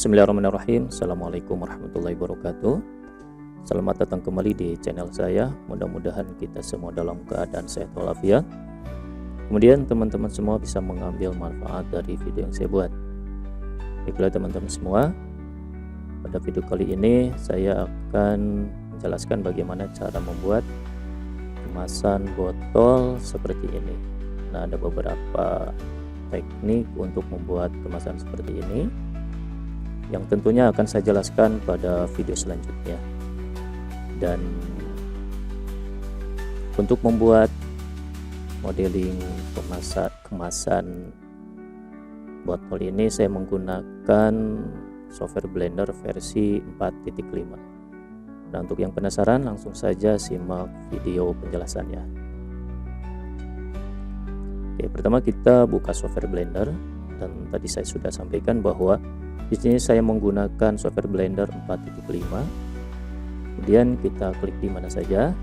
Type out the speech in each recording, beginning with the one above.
Bismillahirrahmanirrahim. Assalamualaikum warahmatullahi wabarakatuh. Selamat datang kembali di channel saya. Mudah-mudahan kita semua dalam keadaan sehat walafiat. Kemudian teman-teman semua bisa mengambil manfaat dari video yang saya buat. Baiklah teman-teman semua, pada video kali ini saya akan menjelaskan bagaimana cara membuat kemasan botol seperti ini. Nah, ada beberapa teknik untuk membuat kemasan seperti ini yang tentunya akan saya jelaskan pada video selanjutnya. Dan untuk membuat modeling kemasan botol ini saya menggunakan software Blender versi 4.5. Nah, untuk yang penasaran langsung saja simak video penjelasannya. Oke, pertama kita buka software Blender, dan tadi saya sudah sampaikan bahwa di sini saya menggunakan software Blender 4.5. Kemudian kita klik di mana saja,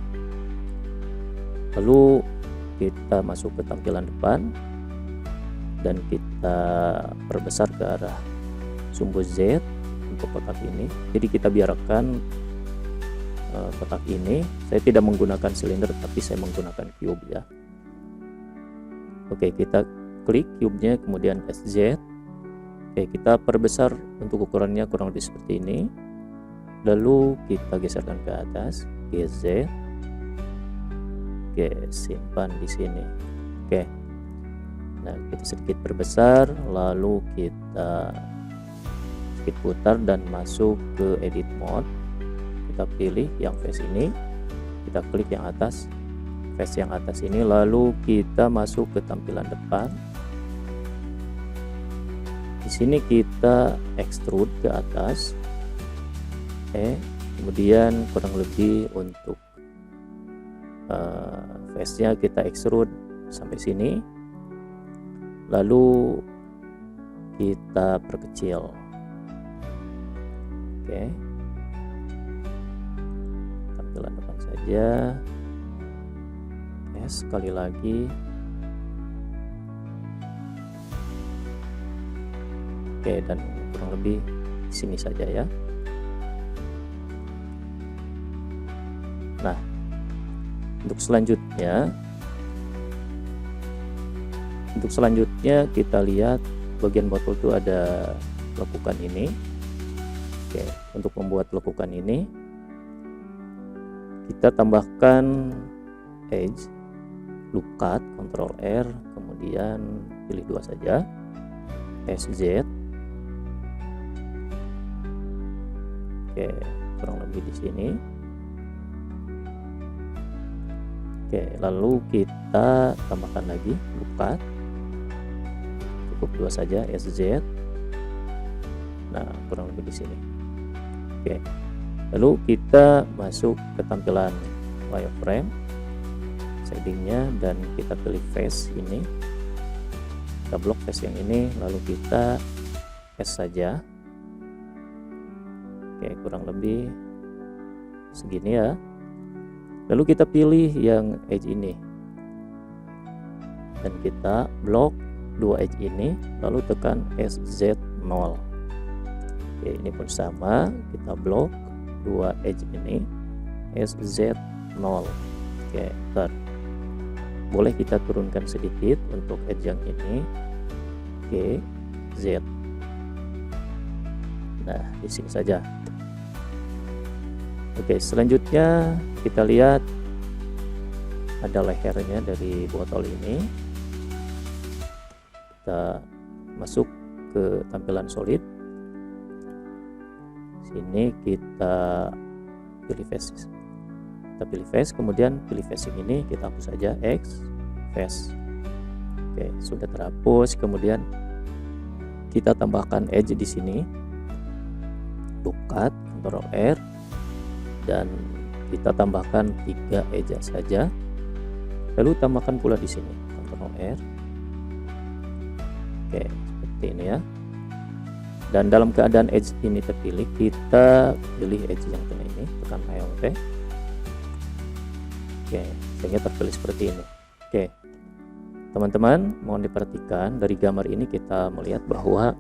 lalu kita masuk ke tampilan depan dan kita perbesar ke arah sumbu Z untuk kotak ini. Jadi kita biarkan kotak ini, saya tidak menggunakan silinder tapi saya menggunakan cube ya. Oke, kita klik cube-nya, kemudian SZ. Oke, kita perbesar untuk ukurannya kurang lebih seperti ini. Lalu kita geserkan ke atas, GZ. Oke, simpan di sini. Oke. Nah, kita sedikit perbesar, lalu kita sedikit putar dan masuk ke edit mode. Kita pilih yang face ini. Kita klik yang atas, face yang atas ini, lalu kita masuk ke tampilan depan. Di sini kita extrude ke atas, kemudian kurang lebih untuk face-nya kita extrude sampai sini, lalu kita perkecil. Oke, tampilan depan saja. Sekali lagi. Oke, dan kurang lebih sini saja ya. Nah, untuk selanjutnya kita lihat bagian botol itu ada lekukan ini. Oke, untuk membuat lekukan ini kita tambahkan edge, loop cut, Ctrl R, kemudian pilih dua saja, SZ. Oke, kurang lebih di sini. Oke, lalu kita tambahkan lagi loop cut, cukup dua saja, SZ. Nah, kurang lebih di sini. Oke, lalu kita masuk ke tampilan wireframe, shadingnya, dan kita pilih face ini. Kita blok face yang ini, lalu kita S saja. Oke, kurang lebih segini ya. Lalu kita pilih yang edge ini dan kita blok dua edge ini, lalu tekan SZ0. Oke, ini pun sama, kita blok dua edge ini, SZ0. Oke, boleh kita turunkan sedikit untuk edge yang ini. Oke, Z. Nah, di sini saja. Oke, selanjutnya kita lihat ada lehernya dari botol ini. Kita masuk ke tampilan solid. Sini kita pilih face. Kita pilih face, kemudian pilih facing ini, kita hapus saja X, face. Oke, sudah terhapus. Kemudian kita tambahkan edge di sini, loop cut, Ctrl R, dan kita tambahkan 3 edge saja. Lalu tambahkan pula di sini, Ctrl R. Oke, seperti ini ya. Dan dalam keadaan edge ini terpilih, kita pilih edge yang tengah ini, tekan Alt. Oke, sehingga terpilih seperti ini. Oke, teman-teman mohon diperhatikan dari gambar ini kita melihat bahwa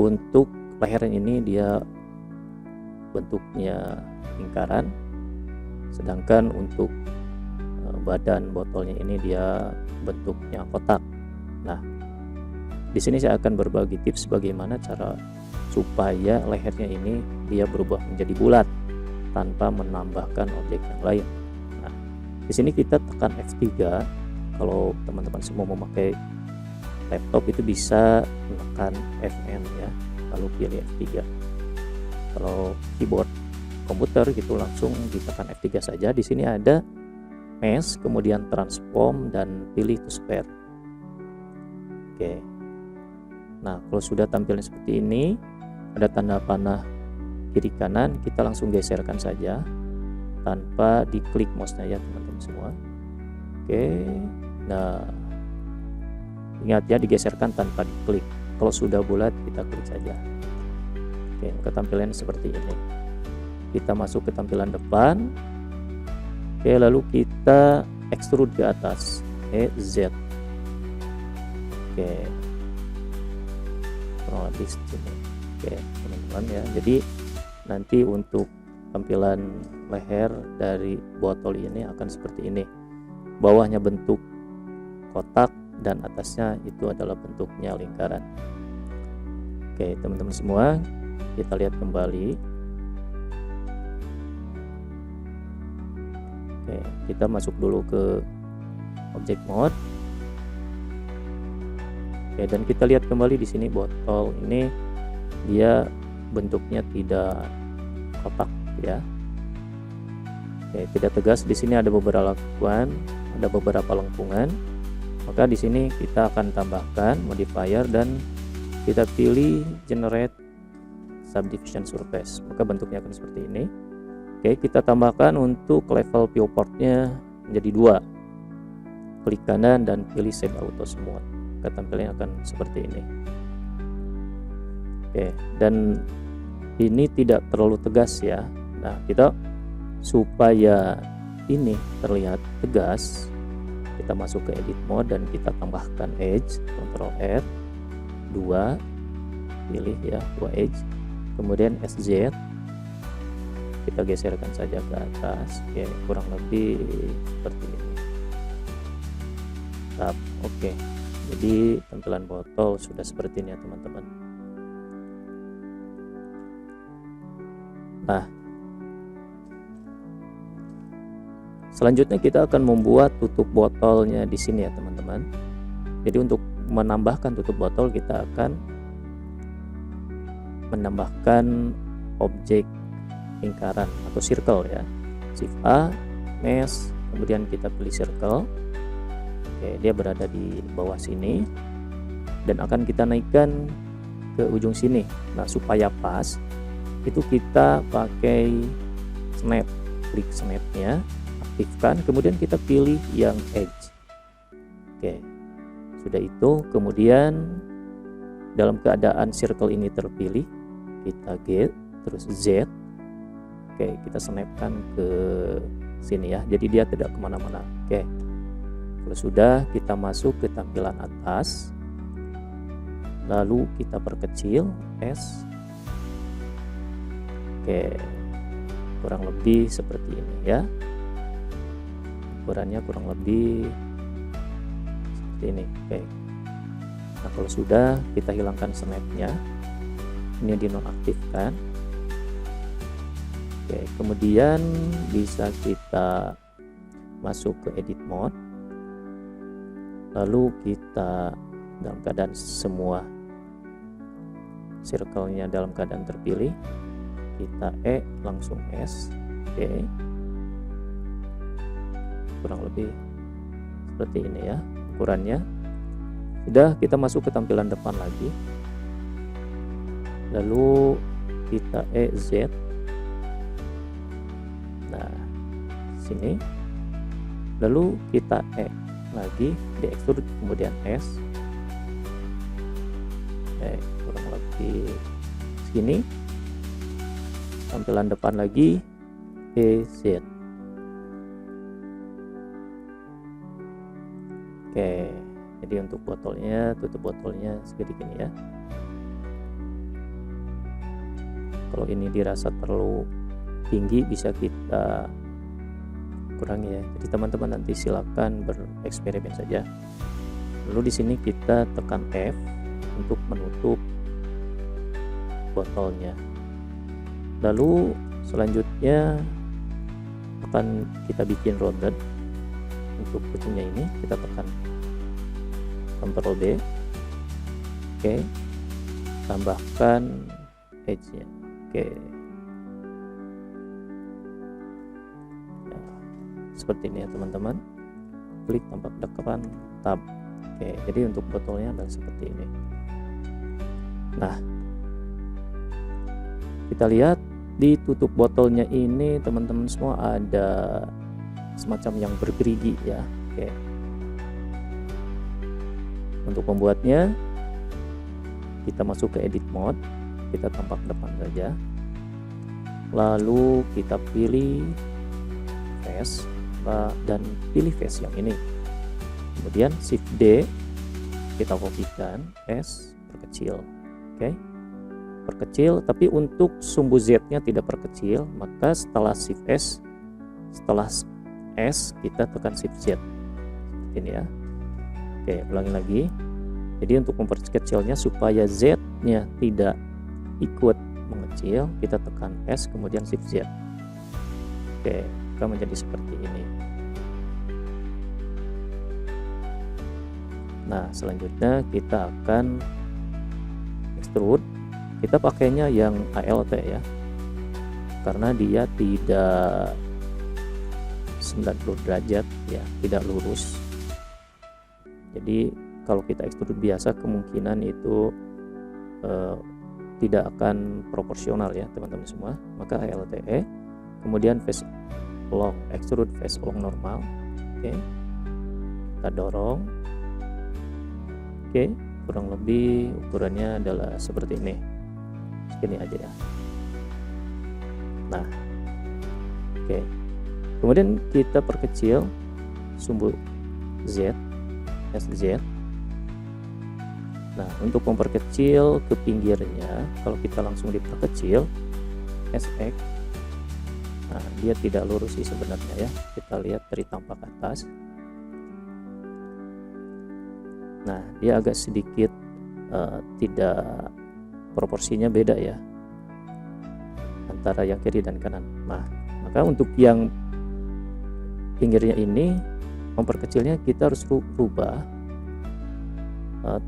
untuk leher ini dia bentuknya lingkaran, sedangkan untuk badan botolnya ini dia bentuknya kotak. Nah, di sini saya akan berbagi tips bagaimana cara supaya lehernya ini dia berubah menjadi bulat tanpa menambahkan objek yang lain. Nah, di sini kita tekan F3. Kalau teman-teman semua memakai laptop itu bisa menekan Fn ya, lalu pilih F3. Kalau keyboard komputer gitu langsung ditekan F3 saja. Di sini ada mesh, kemudian transform, dan pilih to spare. Oke. Nah, kalau sudah tampilnya seperti ini, ada tanda panah kiri kanan, kita langsung geserkan saja tanpa diklik mouse-nya ya teman-teman semua. Oke. Nah, ingat ya, digeserkan tanpa diklik. Kalau sudah bulat kita klik saja. Oke, ketampilan seperti ini. Kita masuk ke tampilan depan. Oke, lalu kita extrude ke atas, Z. Oke, kurang lebih sini. Oke, teman-teman ya. Jadi nanti untuk tampilan leher dari botol ini akan seperti ini. Bawahnya bentuk kotak dan atasnya itu adalah bentuknya lingkaran. Oke, teman-teman semua, kita lihat kembali. Oke, kita masuk dulu ke object mode. Oke, dan kita lihat kembali di sini botol ini dia bentuknya tidak kotak ya. Oke, tidak tegas. Di sini ada beberapa lengkungan. Maka di sini kita akan tambahkan modifier dan kita pilih generate subdivision surface. Maka bentuknya akan seperti ini. Oke, kita tambahkan untuk level viewportnya menjadi 2. Klik kanan dan pilih save auto semua. Maka tampilannya akan seperti ini. Oke, dan ini tidak terlalu tegas ya. Nah, kita supaya ini terlihat tegas, kita masuk ke edit mode dan kita tambahkan edge, Ctrl R 2, pilih ya 2 edge, kemudian SZ kita geserkan saja ke atas. Oke, kurang lebih seperti ini. Oke, jadi tampilan botol sudah seperti ini ya teman-teman. Nah, selanjutnya kita akan membuat tutup botolnya di sini ya teman-teman. Jadi untuk menambahkan tutup botol kita akan menambahkan objek lingkaran atau circle ya. Shift A, mesh, kemudian kita pilih circle. Oke, dia berada di bawah sini dan akan kita naikkan ke ujung sini. Nah, supaya pas itu kita pakai snap. Klik snapnya, aktifkan, kemudian kita pilih yang edge. Oke, sudah itu, kemudian dalam keadaan circle ini terpilih, kita G terus Z. Oke, kita snapkan ke sini ya, jadi dia tidak kemana-mana. Oke, kalau sudah, kita masuk ke tampilan atas, lalu kita perkecil S. Oke, kurang lebih seperti ini ya, ukurannya kurang lebih seperti ini. Oke, nah kalau sudah, kita hilangkan snapnya, ini dinonaktifkan. Oke, kemudian bisa kita masuk ke edit mode, lalu kita dalam keadaan semua circle-nya dalam keadaan terpilih, kita langsung S. Oke, kurang lebih seperti ini ya ukurannya. Sudah, kita masuk ke tampilan depan lagi, lalu kita Z. Nah, sini, lalu kita lagi di extrude, kemudian S. Kurang lebih segini. Tampilan depan lagi Z. Oke, jadi untuk botolnya, tutup botolnya seperti ini ya. Kalau ini dirasa terlalu tinggi bisa kita kurangi ya. Jadi teman-teman nanti silakan bereksperimen saja. Lalu di sini kita tekan F untuk menutup botolnya. Lalu selanjutnya akan kita bikin rounded. Untuk ujungnya ini kita tekan Ctrl D. Oke. Tambahkan edge-nya. Oke. Ya, seperti ini ya teman-teman. Klik tampak depan tab. Oke, jadi untuk botolnya adalah seperti ini. Nah, kita lihat di tutup botolnya ini teman-teman semua ada semacam yang bergerigi ya. Oke. Untuk membuatnya kita masuk ke edit mode, kita tampak depan saja. Lalu kita pilih face dan pilih face yang ini. Kemudian Shift D, kita kopikan S, perkecil. Oke. Perkecil, tapi untuk sumbu Z-nya tidak perkecil, maka setelah Shift S, setelah S kita tekan Shift Z. Seperti ini ya. Oke, ulangi lagi. Jadi untuk memperkecilnya supaya Z-nya tidak ikut mengecil, kita tekan S kemudian Shift Z. Oke, akan menjadi seperti ini. Nah, selanjutnya kita akan extrude. Kita pakainya yang ALT ya, karena dia tidak 90 derajat ya, tidak lurus. Jadi kalau kita extrude biasa kemungkinan itu tidak akan proporsional ya teman-teman semua. Maka ALTE, kemudian face long, extrude face long normal. Oke, kita dorong. Oke, kurang lebih ukurannya adalah seperti ini. Segini aja ya. Nah, oke. Kemudian kita perkecil sumbu Z, SZ. Nah, untuk memperkecil ke pinggirnya, kalau kita langsung diperkecil SX, nah dia tidak lurus sih sebenarnya ya. Kita lihat dari tampak atas. Nah, dia agak sedikit tidak proporsinya beda ya antara yang kiri dan kanan. Nah, maka untuk yang pinggirnya ini memperkecilnya kita harus rubah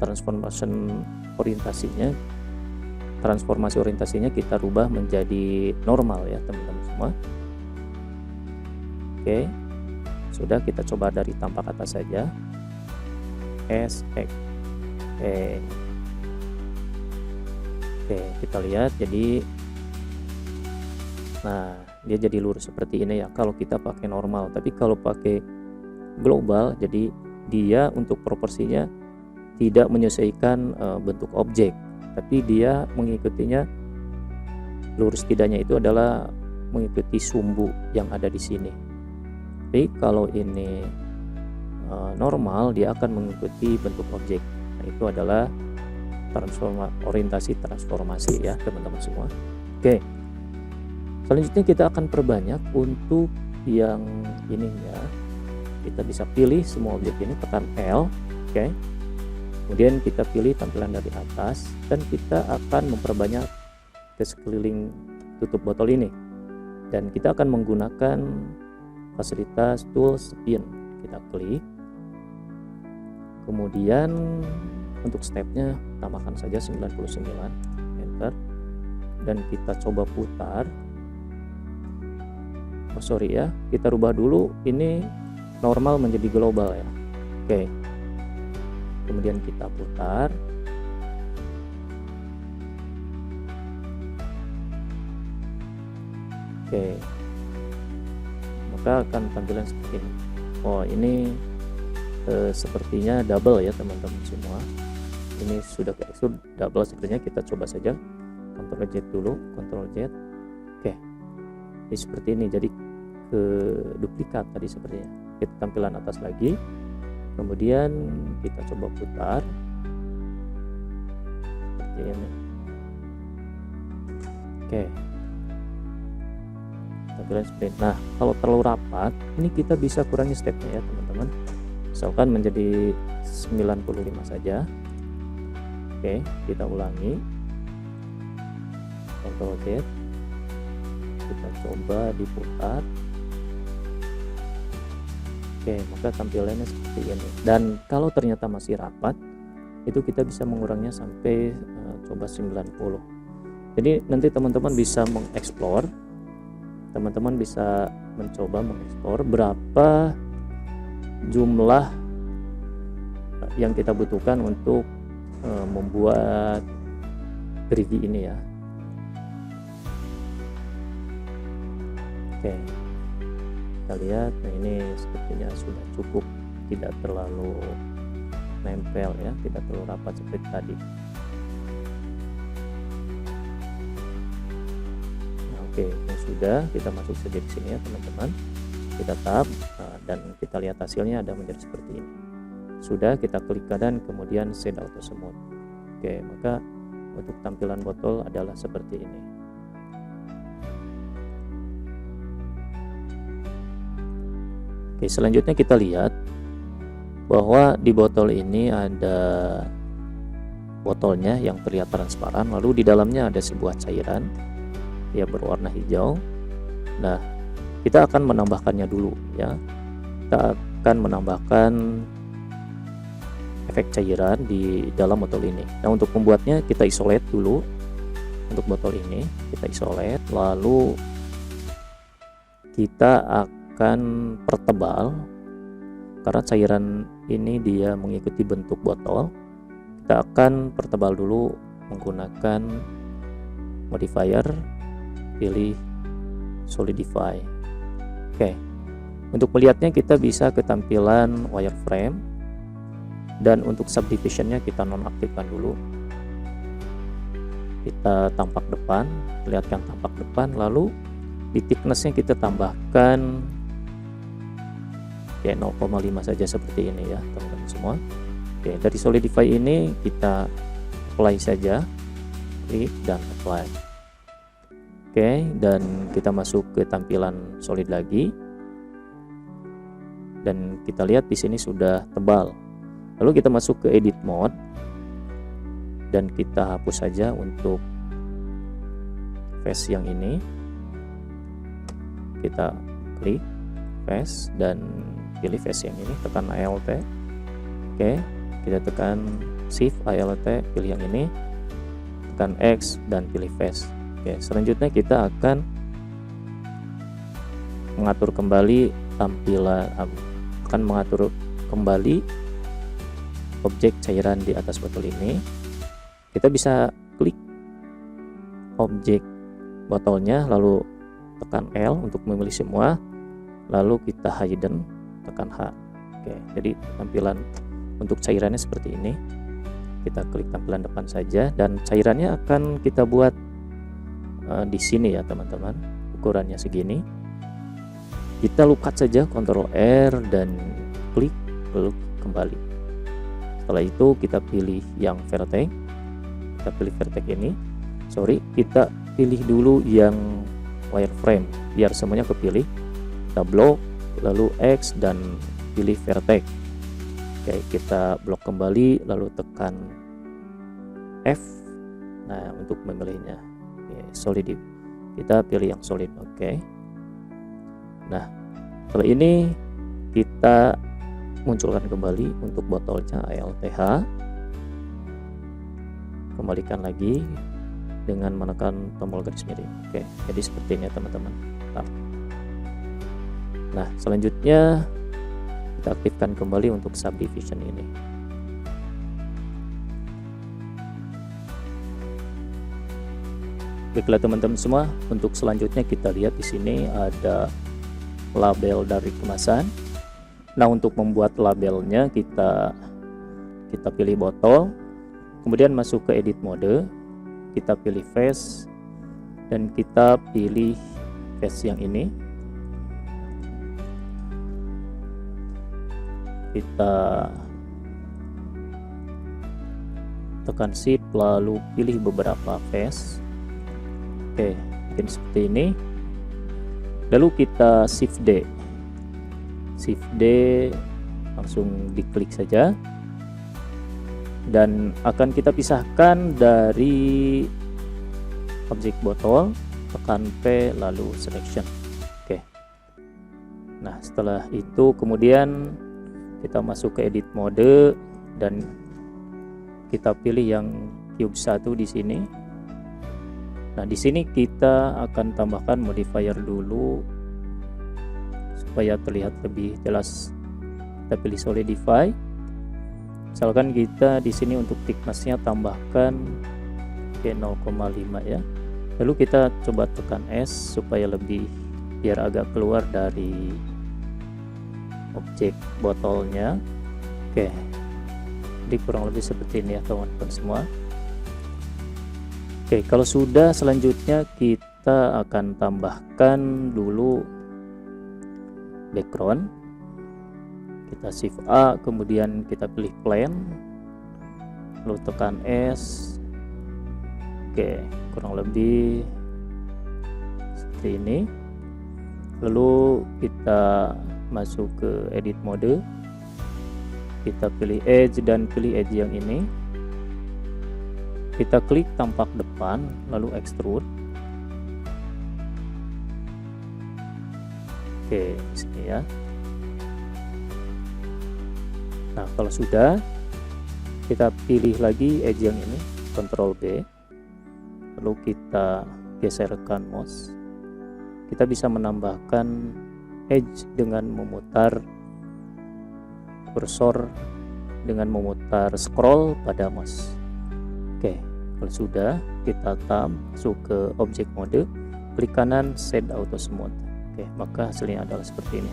transformasi orientasinya kita rubah menjadi normal ya teman-teman semua. Oke, sudah, kita coba dari tampak atas saja. SX. Oke, kita lihat jadi, nah dia jadi lurus seperti ini ya kalau kita pakai normal. Tapi kalau pakai global, jadi dia untuk proporsinya tidak menyesuaikan bentuk objek, tapi dia mengikutinya lurus tidaknya itu adalah mengikuti sumbu yang ada di sini. Tapi kalau ini normal, dia akan mengikuti bentuk objek. Nah, itu adalah orientasi transformasi ya teman-teman semua. Oke, selanjutnya kita akan perbanyak untuk yang ininya. Kita bisa pilih semua objek ini, tekan L. Oke, kemudian kita pilih tampilan dari atas dan kita akan memperbanyak ke sekeliling tutup botol ini, dan kita akan menggunakan fasilitas tool spin. Kita klik, kemudian untuk stepnya tambahkan saja 99, enter, dan kita coba putar. Oh sorry ya, kita rubah dulu ini normal menjadi global ya. Oke, kemudian kita putar. Oke, maka akan tampilan seperti ini. Oh, ini sepertinya double ya teman-teman semua. Ini sudah ke extrude double, sepertinya kita coba saja Ctrl Z dulu, Ctrl Z. Oke, jadi seperti ini, jadi ke duplikat tadi sepertinya. Kita tampilan atas lagi, kemudian kita coba putar seperti ini. Oke, tampilan seperti ini. Nah, kalau terlalu rapat, ini kita bisa kurangi stepnya ya teman-teman. Misalkan menjadi 95 saja. Oke, kita ulangi. Ctrl Z. Kita coba diputar. Oke, maka tampilannya seperti ini. Dan kalau ternyata masih rapat, itu kita bisa mengurangnya sampai coba 90. Jadi nanti teman-teman bisa mengeksplor, teman-teman bisa mencoba mengeksplor berapa jumlah yang kita butuhkan untuk membuat 3D ini ya. Oke, kita lihat. Nah, ini sepertinya sudah cukup, tidak terlalu nempel ya, tidak terlalu rapat seperti tadi. Nah, oke, yang sudah, kita masuk saja di sini ya teman-teman. Kita tab dan kita lihat hasilnya ada menjadi seperti ini. Sudah, kita klik kanan kemudian set auto smooth. Oke, maka untuk tampilan botol adalah seperti ini. Oke, selanjutnya kita lihat bahwa di botol ini ada botolnya yang terlihat transparan, lalu di dalamnya ada sebuah cairan ya berwarna hijau. Nah, kita akan menambahkannya dulu ya. Kita akan menambahkan efek cairan di dalam botol ini. Nah, untuk membuatnya kita isolate dulu. Untuk botol ini kita isolate, lalu kita akan pertebal karena cairan ini dia mengikuti bentuk botol. Kita akan pertebal dulu menggunakan modifier, pilih solidify. Oke, untuk melihatnya kita bisa ke tampilan wireframe, dan untuk subdivisionnya kita nonaktifkan dulu. Kita tampak depan, lihatkan tampak depan, lalu di thicknessnya kita tambahkan kayak 0,5 saja seperti ini ya teman-teman semua. Oke, dari solidify ini kita apply saja, klik dan apply. Oke, dan kita masuk ke tampilan solid lagi, dan kita lihat di sini sudah tebal. Lalu kita masuk ke edit mode dan kita hapus saja untuk face yang ini. Kita klik face dan pilih face yang ini, tekan Alt. Oke, kita tekan Shift Alt, pilih yang ini, tekan X dan pilih face. Oke, selanjutnya kita akan mengatur kembali tampilan, akan mengatur kembali objek cairan di atas botol ini. Kita bisa klik objek botolnya, lalu tekan L untuk memilih semua, lalu kita hidden, tekan H. Oke, jadi tampilan untuk cairannya seperti ini. Kita klik tampilan depan saja, dan cairannya akan kita buat di sini ya teman-teman. Ukurannya segini. Kita lukat saja, Ctrl R dan klik lalu kembali. Setelah itu kita pilih yang vertex. Kita pilih vertex ini. Kita pilih dulu yang wireframe biar semuanya kepilih. Kita blok, lalu X dan pilih vertex. Oke, kita blok kembali lalu tekan F. Nah, untuk memilihnya solid, kita pilih yang solid. Oke. Nah, setelah ini kita munculkan kembali untuk botolnya ALTH. Kembalikan lagi dengan menekan tombol garis miring. Oke, jadi seperti ini ya teman-teman. Nah, selanjutnya kita aktifkan kembali untuk subdivision ini. Baiklah teman-teman semua, untuk selanjutnya kita lihat di sini ada label dari kemasan. Nah, untuk membuat labelnya kita pilih botol, kemudian masuk ke edit mode, kita pilih face dan kita pilih face yang ini. Kita tekan shift lalu pilih beberapa face. Oke, mungkin seperti ini. Lalu kita Shift D. Shift D, langsung diklik saja. Dan akan kita pisahkan dari objek botol, tekan P lalu selection. Oke. Nah, setelah itu kemudian kita masuk ke edit mode dan kita pilih yang cube 1 di sini. Nah, di sini kita akan tambahkan modifier dulu supaya terlihat lebih jelas. Kita pilih solidify. Misalkan kita di sini untuk thickness-nya tambahkan ke 0,5 ya. Lalu kita coba tekan S supaya lebih biar agak keluar dari objek botolnya. Oke. Jadi kurang lebih seperti ini ya teman-teman semua. Oke, kalau sudah, selanjutnya kita akan tambahkan dulu background. Kita Shift A, kemudian kita pilih plane, lalu tekan S. Oke, kurang lebih seperti ini. Lalu kita masuk ke edit mode, kita pilih edge dan pilih edge yang ini. Kita klik tampak depan, lalu extrude. Oke, di sini ya. Nah, kalau sudah, kita pilih lagi edge yang ini, Ctrl B, lalu kita geserkan mouse. Kita bisa menambahkan edge dengan memutar kursor, dengan memutar scroll pada mouse. Oke, kalau sudah, kita masuk ke objek mode, klik kanan set auto smooth. Oke, maka hasilnya adalah seperti ini.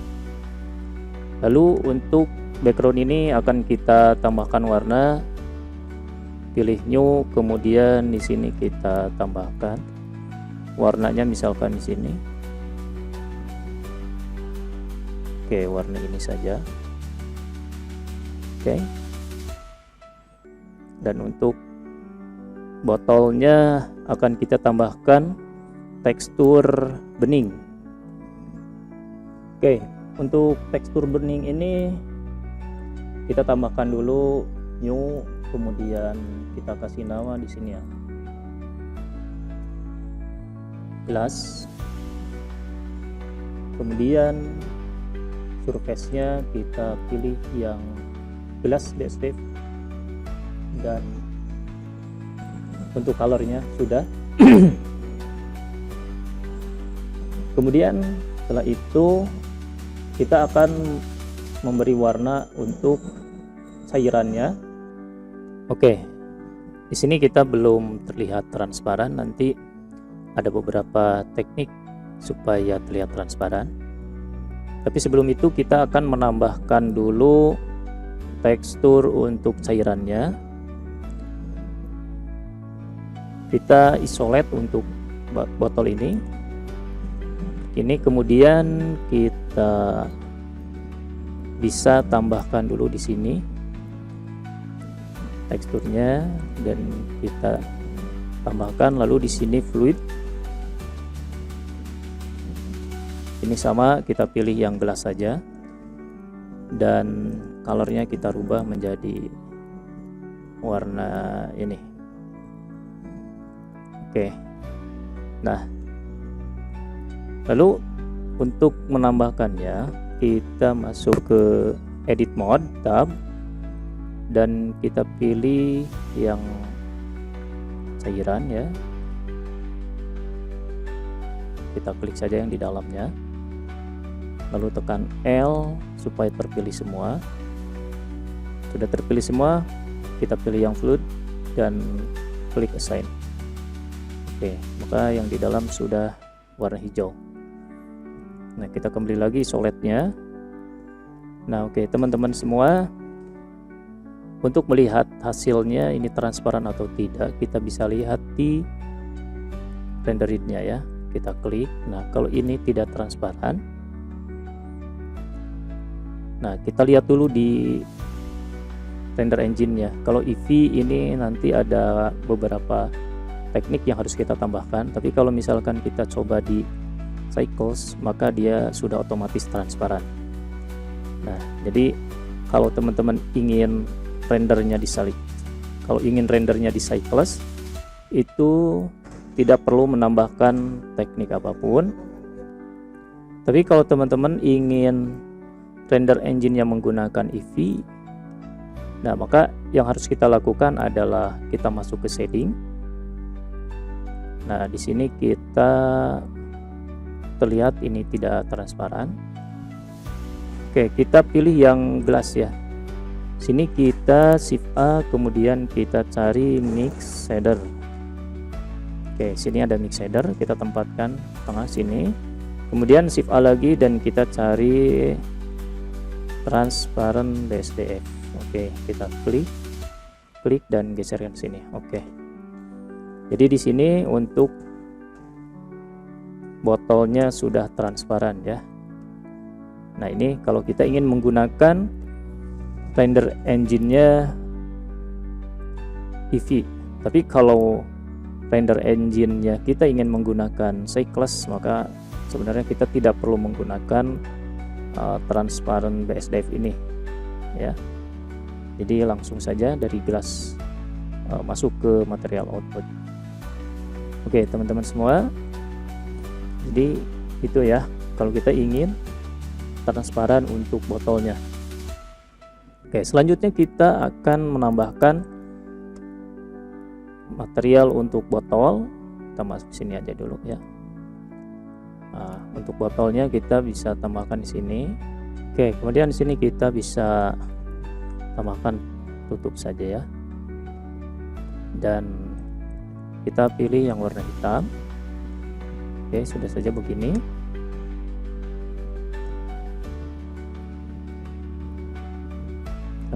Lalu untuk background ini akan kita tambahkan warna, pilih new, kemudian di sini kita tambahkan warnanya, misalkan di sini. Oke, warna ini saja. Oke. Dan untuk botolnya akan kita tambahkan tekstur bening. Oke, untuk tekstur bening ini kita tambahkan dulu new, kemudian kita kasih nama di sini ya, glass. Kemudian surface-nya kita pilih yang glass adhesive, dan untuk colornya sudah. Kemudian setelah itu kita akan memberi warna untuk cairannya. Oke, di sini kita belum terlihat transparan, nanti ada beberapa teknik supaya terlihat transparan. Tapi sebelum itu kita akan menambahkan dulu tekstur untuk cairannya. Kita isolate untuk botol ini. Ini kemudian kita bisa tambahkan dulu di sini teksturnya, dan kita tambahkan lalu di sini fluid. Ini sama, kita pilih yang gelas saja dan colornya kita rubah menjadi warna ini. Oke. Nah, lalu untuk menambahkannya kita masuk ke edit mode, tab, dan kita pilih yang cairan ya. Kita klik saja yang di dalamnya, lalu tekan L supaya terpilih semua. Sudah terpilih semua, kita pilih yang fluid dan klik assign. Oke, maka yang di dalam sudah warna hijau. Nah, kita kembali lagi solidnya. Nah, oke teman-teman semua, untuk melihat hasilnya ini transparan atau tidak, kita bisa lihat di renderingnya ya. Kita klik. Nah, kalau ini tidak transparan, nah kita lihat dulu di render engine-nya. Kalau Eevee ini nanti ada beberapa teknik yang harus kita tambahkan. Tapi kalau misalkan kita coba di Cycles, maka dia sudah otomatis transparan. Nah, jadi kalau teman-teman ingin rendernya di Cycles, itu tidak perlu menambahkan teknik apapun. Tapi kalau teman-teman ingin render engine yang menggunakan Eevee, nah maka yang harus kita lakukan adalah kita masuk ke setting. Nah, di sini kita terlihat ini tidak transparan. Oke, kita pilih yang glass ya. Sini kita Shift A, kemudian kita cari mix shader. Oke, sini ada mix shader, kita tempatkan tengah sini. Kemudian Shift A lagi dan kita cari transparent BSDF. Oke, kita klik dan geserkan sini. Oke. Jadi di sini untuk botolnya sudah transparan ya. Nah, ini kalau kita ingin menggunakan render engine-nya Eevee. Tapi kalau render engine-nya kita ingin menggunakan Cycles, maka sebenarnya kita tidak perlu menggunakan transparent BSDF ini ya. Jadi langsung saja dari glass masuk ke material output. Oke, teman-teman semua, jadi itu ya kalau kita ingin transparan untuk botolnya. Oke, selanjutnya kita akan menambahkan material untuk botol. Kita masuk sini aja dulu ya. Nah, untuk botolnya kita bisa tambahkan di sini. Oke, kemudian di sini kita bisa tambahkan tutup saja ya. Dan kita pilih yang warna hitam. Oke, sudah saja begini.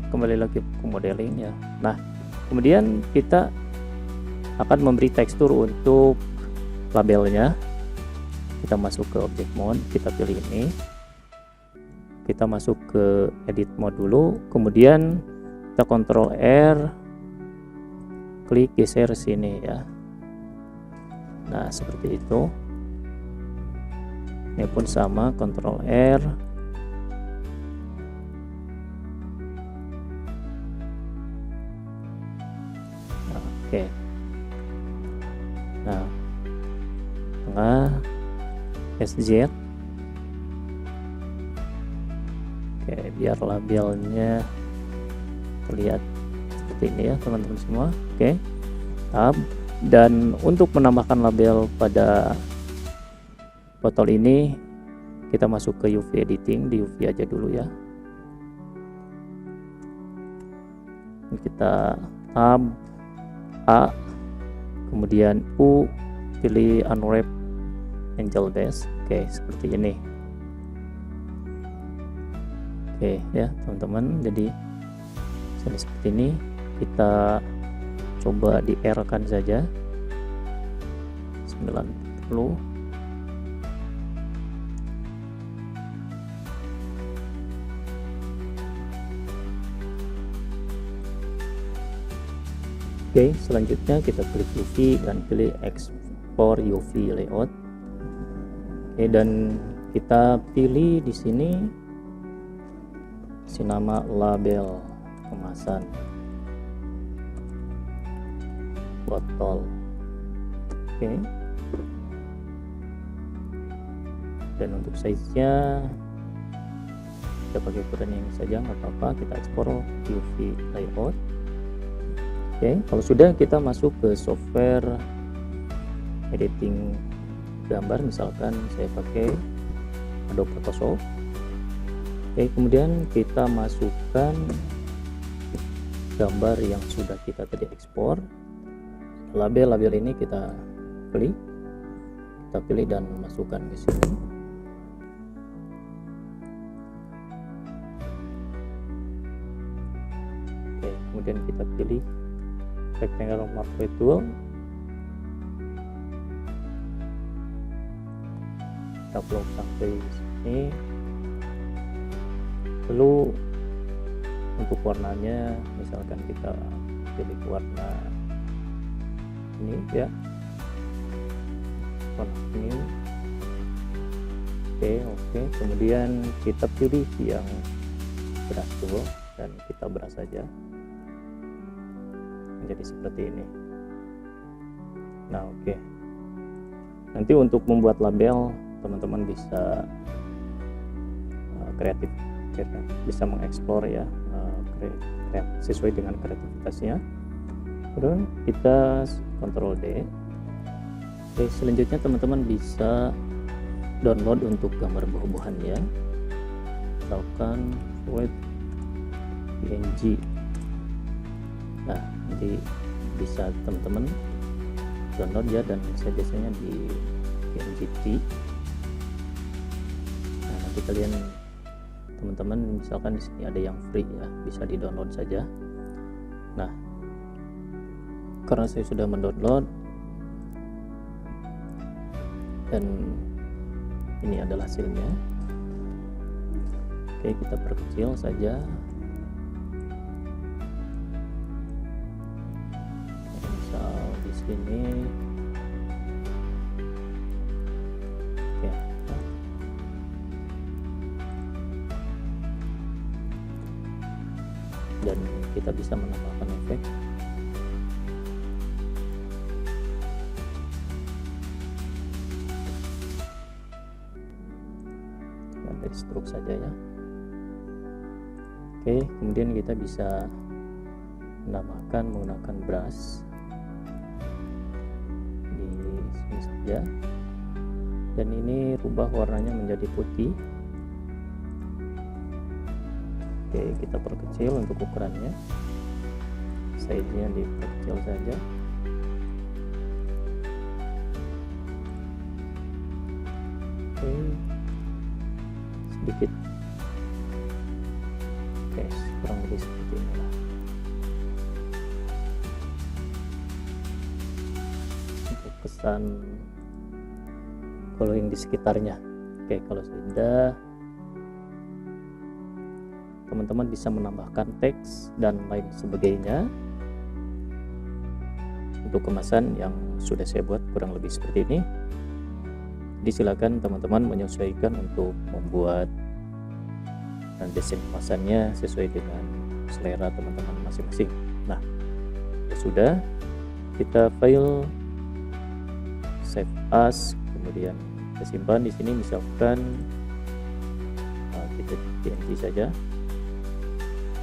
Kembali lagi ke modeling ya. Nah, kemudian kita akan memberi tekstur untuk labelnya. Kita masuk ke object mode, kita pilih ini, kita masuk ke edit mode dulu, kemudian kita Ctrl R, klik geser sini ya. Nah, seperti itu. Ini pun sama, Ctrl R. Oke. Nah, tengah SZ. Oke, biar labelnya terlihat seperti ini ya teman-teman semua. Oke, tab. Dan untuk menambahkan label pada botol ini, kita masuk ke UV editing, di UV aja dulu ya. Kita tab A, kemudian U, pilih unwrap angel base. Oke, seperti ini. Oke ya teman-teman, jadi seperti ini. Kita coba di R kan saja 90. Oke, selanjutnya kita klik UV dan pilih export UV layout. Oke, dan kita pilih di sini nama label kemasan botol. Oke, dan untuk size-nya kita pakai ukuran yang saja, nggak apa-apa. Kita ekspor UV layout. Oke, kalau sudah, kita masuk ke software editing gambar. Misalkan saya pakai Adobe Photoshop. Oke, kemudian kita masukkan gambar yang sudah kita tadi ekspor. Label ini kita pilih dan masukkan ke sini. Oke, kemudian kita pilih rectangle marquee tool, kita blok sampai sini. Lalu untuk warnanya, misalkan kita pilih warna ini ya, warna kuning. Oke, kemudian kita pilih yang brush tool dan kita brush saja menjadi seperti ini. Nah, oke. Nanti untuk membuat label teman-teman bisa kreatif, bisa mengeksplor ya, sesuai dengan kreativitasnya. Kemudian kita Ctrl D. Oke, selanjutnya teman-teman bisa download untuk gambar buah-buahan ya, misalkan Fluid PNG. Nah, nanti bisa teman-teman download ya, dan saya biasanya di PNG. Nah, nanti kalian teman-teman misalkan di sini ada yang free ya, bisa di download saja. Nah, karena saya sudah mendownload dan ini adalah hasilnya. Oke, kita perkecil saja. Misal di sini. Oke. Dan kita bisa menambahkan efek. Dari stroke saja ya. Oke, kemudian kita bisa menambahkan menggunakan brush di sini saja, dan ini rubah warnanya menjadi putih. Oke, kita perkecil untuk ukurannya, size-nya diperkecil saja. Oke, sedikit. Oke, kurang lebih seperti ini lah. Untuk kesan kalau yang di sekitarnya. Oke, kalau sudah, teman-teman bisa menambahkan teks dan lain sebagainya. Untuk kemasan yang sudah saya buat kurang lebih seperti ini. Jadi silakan teman-teman menyesuaikan untuk membuat desain kemasannya sesuai dengan selera teman-teman masing-masing. Nah, sudah, kita file save as, kemudian kita simpan di sini, misalkan kita PNG saja,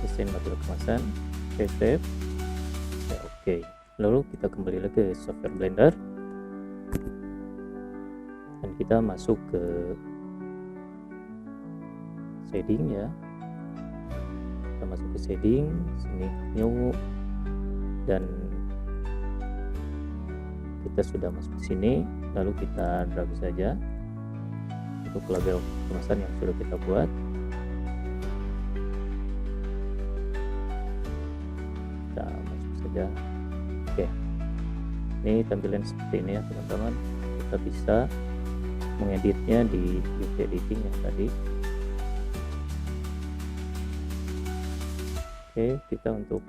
desain material kemasan, save ya, oke. Lalu kita kembali lagi ke software Blender dan kita masuk ke shading ya, kita masuk ke shading sini, new, dan kita sudah masuk ke sini. Lalu kita drag saja untuk label kemasan yang sudah kita buat. Kita masuk saja. Oke, ini tampilan seperti ini ya teman-teman. Kita bisa mengeditnya di UV editing yang tadi. Oke, kita untuk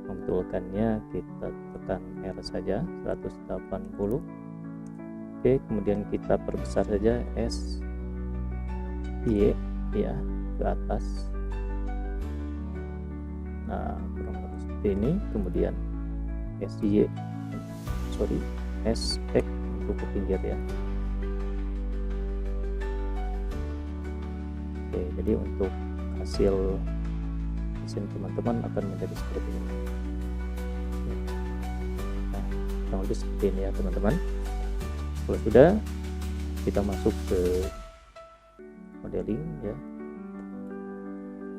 membetulkannya kita tekan R saja 180. Oke, kemudian kita perbesar saja S Y ya ke atas. Nah, kurang lebih seperti ini. Kemudian S X untuk ke pinggir ya. Oke, jadi untuk hasil desain teman-teman akan menjadi seperti ini. Nah, kurang lebih seperti ini ya teman-teman. Kalau sudah, kita masuk ke modeling ya.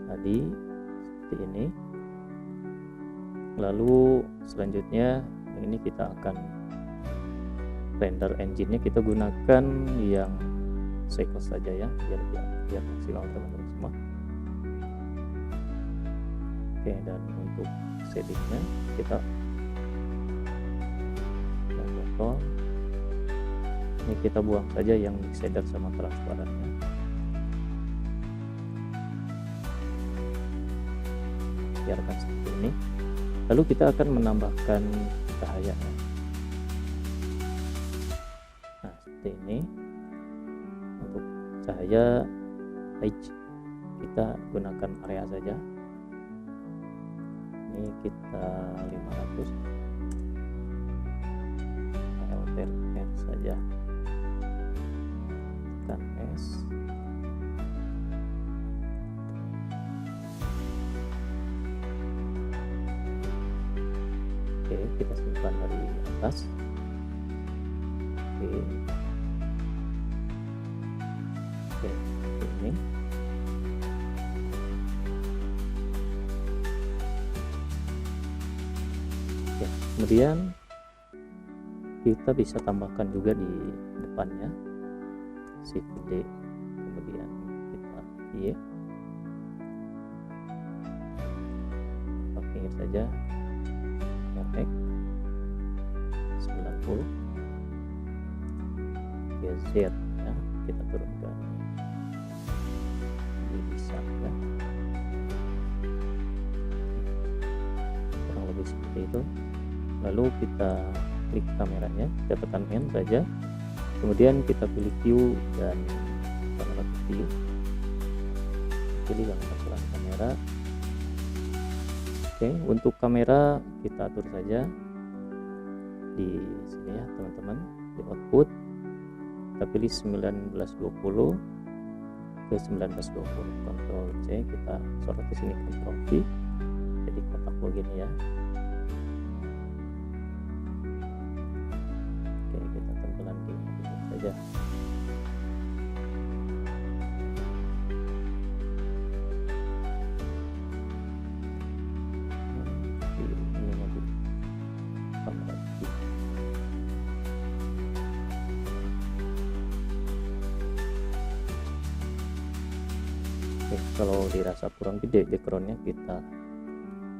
Tadi seperti ini. Lalu selanjutnya ini kita akan render engine-nya, kita gunakan yang cycle saja ya, biar maksimal teman-teman semua. Oke, dan untuk shading-nya kita botol ini kita buang saja yang mix shader sama transparannya. Biarkan seperti ini. Lalu kita akan menambahkan cahaya. Nah, seperti ini. Untuk cahaya edge kita gunakan area saja. Ini kita 500 LTR saja. Tekan S. Oke, kita simpan dari atas. Oke, ini. Oke, kemudian kita bisa tambahkan juga di depannya Shift D, kemudian kita Y, pinggir saja RX 90 GZ ya, kita turunkan ini bisa ya, kurang lebih seperti itu. Lalu kita klik kameranya, kita tekan N saja, kemudian kita pilih view dan kamera view, pilih yang tampilan kamera. Oke, untuk kamera kita atur saja di sini ya teman-teman, di output kita pilih 1920 ke 1920, Ctrl C, kita sorot di sini, Ctrl V, jadi kotak begini ya. Oke, kita tempelan di sini saja. Oke, kalau dirasa kurang gede backgroundnya kita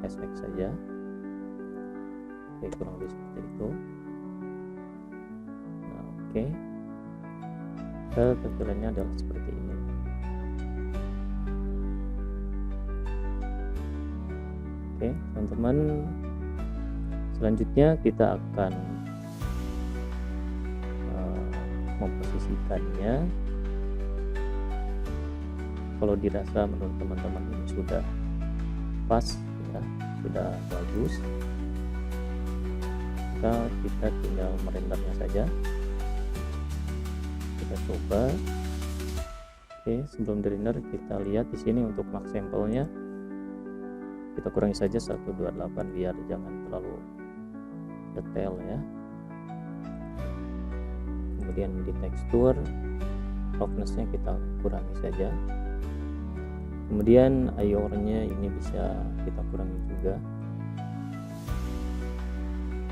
SX saja. Oke, kurang lebih seperti itu. Nah, oke, tampilannya adalah seperti ini. Oke teman-teman, selanjutnya kita akan memposisikannya. Kalau dirasa menurut teman-teman ini sudah pas ya, sudah bagus, maka kita tinggal merendernya saja. Kita coba. Oke, sebelum dirender kita lihat di sini untuk max sampelnya kita kurangi saja 128 biar jangan terlalu detail ya. Kemudian di tekstur roughness-nya kita kurangi saja. Kemudian IOR-nya ini bisa kita kurangi juga.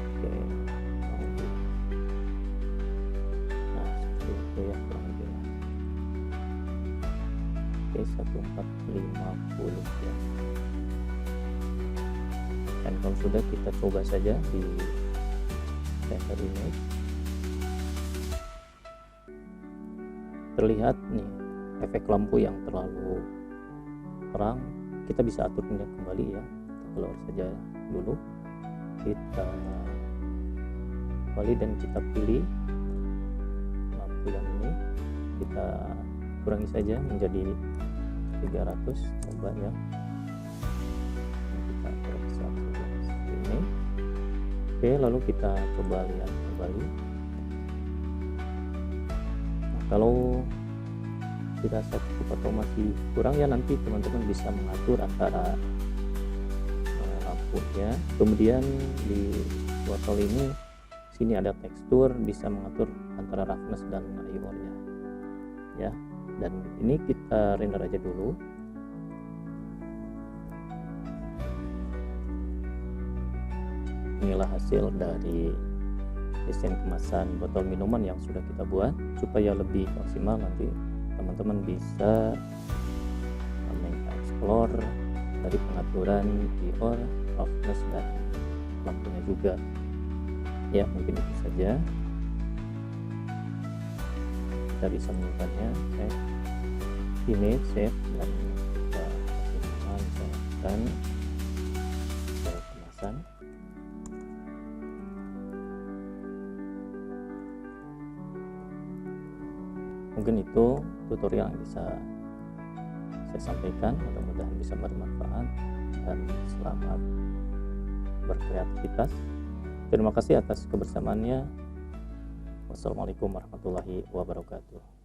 Oke, nah seperti itu ya kurang lebih. Oke, 1450 ya. Dan kalau sudah, kita coba saja di render image. Terlihat nih efek lampu yang terlalu terang, kita bisa aturnya kembali ya. Kita keluar saja dulu, kita kembali dan kita pilih lampu yang ini, kita kurangi saja menjadi 300, coba ya. Kita perbesar seperti ini. Oke, lalu kita coba lihat kembali. Nah, kalau dirasa cukup atau masih kurang ya, nanti teman-teman bisa mengatur antara lampunya. Kemudian di botol ini sini ada tekstur, bisa mengatur antara roughness dan IOR-nya ya. Dan ini kita render aja dulu. Inilah hasil dari desain kemasan botol minuman yang sudah kita buat. Supaya lebih maksimal, nanti teman-teman bisa mengeksplor dari pengaturan IOR, roughness dan lampunya juga ya. Mungkin itu saja. Kita bisa menyimpannya, save image, save, dan kita kasih nama misalkan kemasan. Mungkin itu tutorial yang bisa saya sampaikan, mudah-mudahan bisa bermanfaat, dan selamat berkreativitas. Terima kasih atas kebersamaannya. Wassalamualaikum warahmatullahi wabarakatuh.